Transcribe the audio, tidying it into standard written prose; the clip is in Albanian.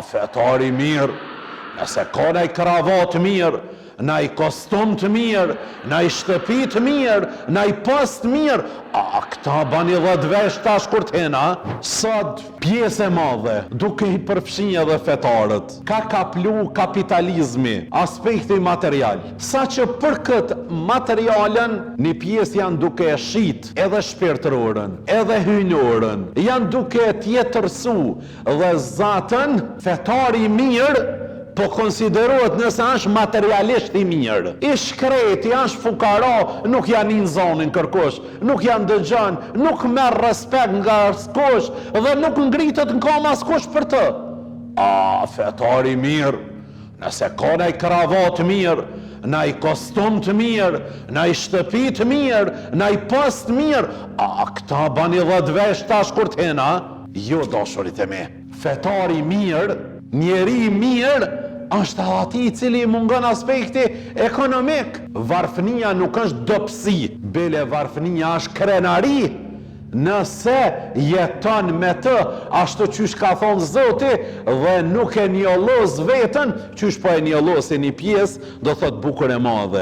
fetari mirë, nëse ka naj kravat mirë, naj kostum të mirë, naj shtëpi të mirë, naj post mirë, këta bani 10 vesh tash kur t'hena, sot pjesë e madhe, duke i përfshinje dhe fetarët, ka kaplu kapitalizmi, aspekti material, sa që për këtë materialen, një pjesë janë duke e shit, edhe shpirtërorën, edhe hynurën, janë duke tjetërsu, dhe zatën, fetari mirë, po konsiderohet nëse është materialisht i mirë. I shkreti, është fukara, nuk janë në zonin kërkosh, nuk janë dëgjan, nuk merr respekt nga askush dhe nuk ngritet në kam askush për të. Fetari mirë, nëse ka naj kravat mirë, naj kostum të mirë, naj shtëpi të mirë, naj post mirë, këta bani 10 vesh tash kur t'hena, jo dashurit e me. Fetari mirë, njeri mirë, është ati i cili mungon aspekti ekonomik. Varfënia nuk është dobësi, bele varfënia është krenari. Nëse jeton me të, ashtu qysh ka thonë Zoti, dhe nuk e njollos vetën, qysh po e njollosi një pjesë, do thot bukur e madhe.